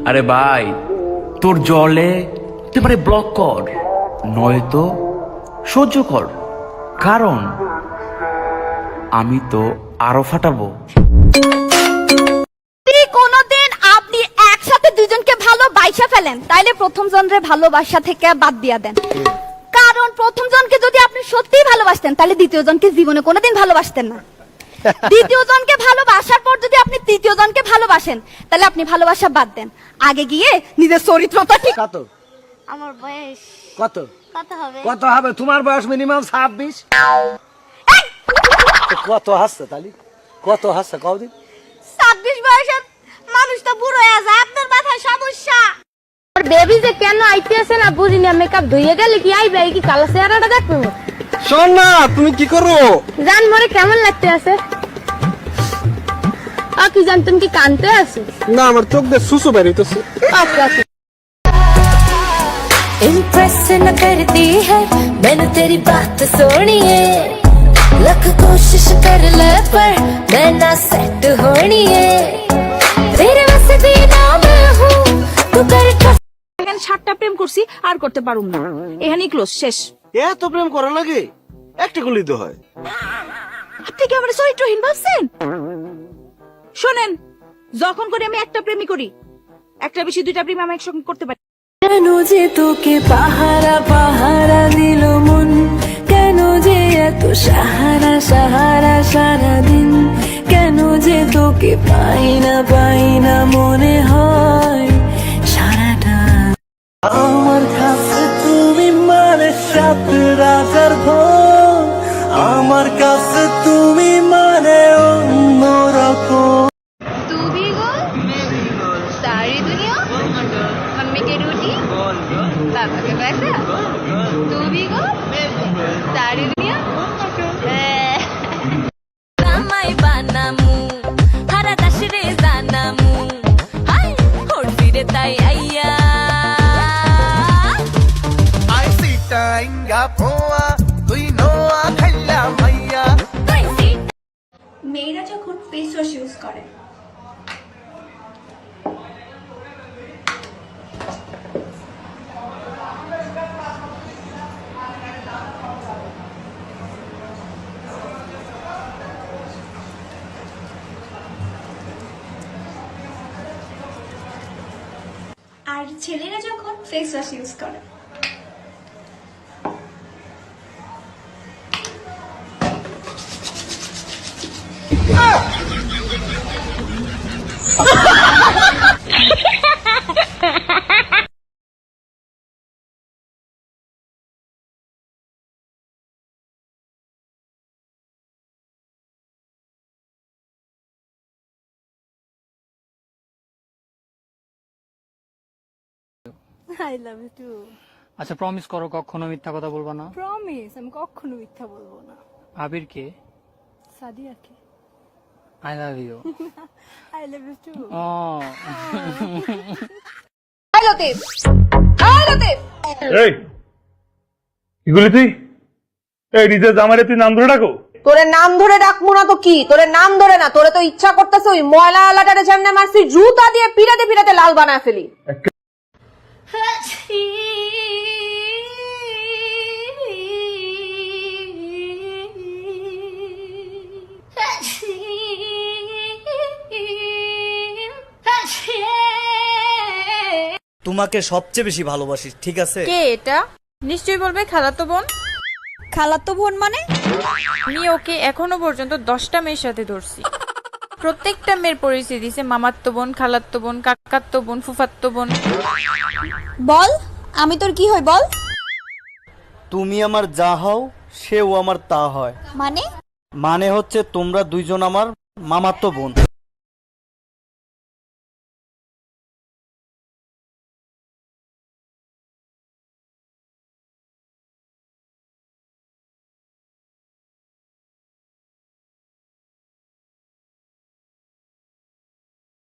আরে ভাই, তোর জলে তুই ব্লক কর, নয়তো সহ্য কর, কারণ আমি তো আরো ফাটাবো। কোনদিন আপনি একসাথে দুজনকে ভালোবাসা ফেলেন, তাইলে প্রথম জনের ভালোবাসা থেকে বাদ দিয়া দেন, কারণ প্রথম জনকে যদি আপনি সত্যিই ভালোবাসতেন তাহলে দ্বিতীয় জনকে জীবনে কোনোদিন ভালোবাসতেন না। দ্বিতীয় জনকে ভালোবাসার পর যদি আপনি তৃতীয় জনকে ভালোবাসেন তাহলে আপনি ভালোবাসা বাদ দেন, আগে গিয়ে নিজের চরিত্রটা ঠিক। কত আমার বয়স কত কত হবে? কত হবে? তোমার বয়স মিনিমাম 26। কত হাসছে তালি? কত হাসছে কদিন? 26 বয়সের মানুষ তো বুড়ো হয়ে যায়, আপনার মাথায় সমস্যা। আর বেবি যে কেন আইতে আসে না বুঝি না, মেকআপ ধুইয়ে গেলে কি আইবে, কি কালো চেহারাটা দেখবো? শোন না, তুমি কি করো? জান মরে কেমন লাগতে আছে? কি জান তুমি কি কানতে আছো? না, আমার চোখ দিয়ে সুসু বেরিয়েছে। इम्प्रेस न करती है मैंने तेरी बात सोनी है, लख कोशिश कर ले पर मैं ना सेट होनी है, तेरे वैसे भी ना मैं हूँ तू कर। এখানে 7টা প্রেম করছি, আর করতে পারুম না, এখানেই ক্লোজ, শেষ। এত প্রেম করা লাগে? একটা করলেই তো হয়। আপনি কি আমার চরিত্রহীন ভাবছেন? শোনেন, যখন করে আমি একটা প্রেমই করি, একটা বেশি 2টা প্রেম আমি একসঙ্গে করতে পারি। কেন যে তোকে পাহারা পাহারা দিল মন, কেন যে এত সাহারা সাহারা সারাদিন, কেন যে তোকে পাই না মনে হয় সারাটা। আমার কাছে তুমি মানে সাত রাজার ধন, আমার কাছে তুমি মানে অন্যরকম। तू भी गोल मैं भी गोल, सारी दुनिया मम्मी की रोटी पापा के पैसा, तू भी गोल मैं भी गोल, सारी दुनिया রামাই বানামু হারা দাসরে জানামু, হাই হোড় ফিরে তাই আইয়া আই সিটা ইঙ্গা পোয়া তুই নোয়া খাইলা মাইয়া। মেয়েরা যখন ফেস ওয়াশ ইউজ করে আর ছেলেরা যখন ফেস ওয়াশ ইউজ করে আই লাভ ইউ টু। আচ্ছা, প্রমিস করো কখনো মিথ্যা কথা বলবা না। প্রমিস, আমি কখনো মিথ্যা বলবো না। আবির কে? সাদিয়া কে? I love you. I love you too. Oh hi Latif, hi Latif. এই এগুলি তুই এই নিজে জামাইরে তুই নাম ধরে ডাকো? তোরে নাম ধরে ডাকবো না তো কি? তোরে নাম ধরে না, তোরে তো ইচ্ছা করতেছে ওই ময়লা আলাটারে যেমনে মারছি জুতা দিয়ে পিরাতে পিরাতে লাল বানায় ফেলি। তোমাকে সবচেয়ে বেশি ভালোবাসি, ঠিক আছে? কে এটা? নিশ্চয়ই বলবে খালাতো বোন। খালাতো বোন মানে? আমি ওকে এখনো পর্যন্ত 10টা মেয়ের সাথে ধরছি, প্রত্যেকটা মেয়ের পরিচয় দিছে মামাত্তো বোন, খালাত্তো বোন, কাকাত্তো বোন, ফুফাত্তো বোন। বল আমি তোর কি হই বল? তুমি আমার যা হও সেও আমার তা হয়, মানে মানে হচ্ছে তোমরা দুইজন আমার মামাতো বোন।